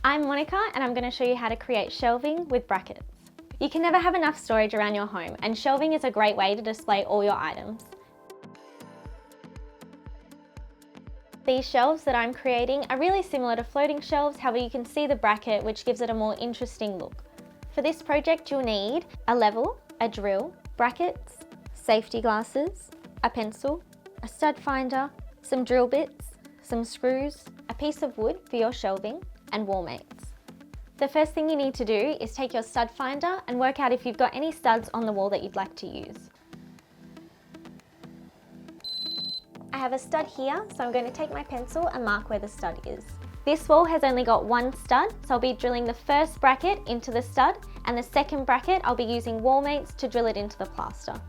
I'm Monica and I'm going to show you how to create shelving with brackets. You can never have enough storage around your home, and shelving is a great way to display all your items. These shelves that I'm creating are really similar to floating shelves, however you can see the bracket which gives it a more interesting look. For this project you'll need a level, a drill, brackets, safety glasses, a pencil, a stud finder, some drill bits, some screws, a piece of wood for your shelving, and wall mates. The first thing you need to do is take your stud finder and work out if you've got any studs on the wall that you'd like to use. I have a stud here, so I'm going to take my pencil and mark where the stud is. This wall has only got one stud, so I'll be drilling the first bracket into the stud, and the second bracket I'll be using wall mates to drill it into the plaster.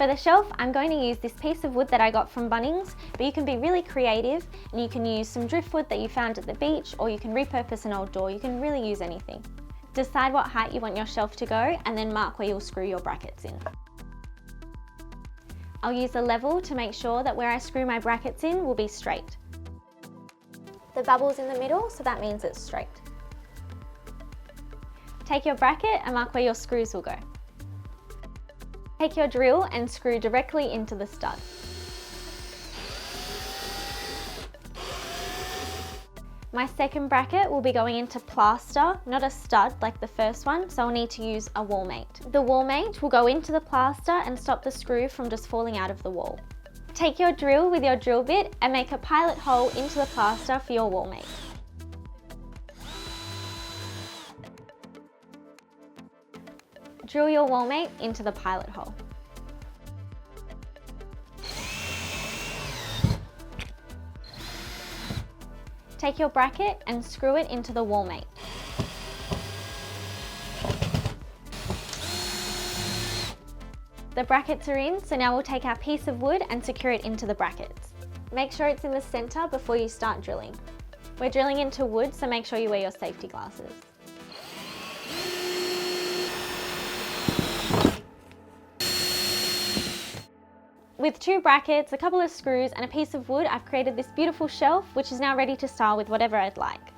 For the shelf, I'm going to use this piece of wood that I got from Bunnings, but you can be really creative and you can use some driftwood that you found at the beach, or you can repurpose an old door. You can really use anything. Decide what height you want your shelf to go and then mark where you'll screw your brackets in. I'll use a level to make sure that where I screw my brackets in will be straight. The bubble's in the middle, so that means it's straight. Take your bracket and mark where your screws will go. Take your drill and screw directly into the stud. My second bracket will be going into plaster, not a stud like the first one, so I'll need to use a wall mate. The wall mate will go into the plaster and stop the screw from just falling out of the wall. Take your drill with your drill bit and make a pilot hole into the plaster for your wall mate. Drill your wall mate into the pilot hole. Take your bracket and screw it into the wall mate. The brackets are in, so now we'll take our piece of wood and secure it into the brackets. Make sure it's in the center before you start drilling. We're drilling into wood, so make sure you wear your safety glasses. With two brackets, a couple of screws and a piece of wood, I've created this beautiful shelf which is now ready to style with whatever I'd like.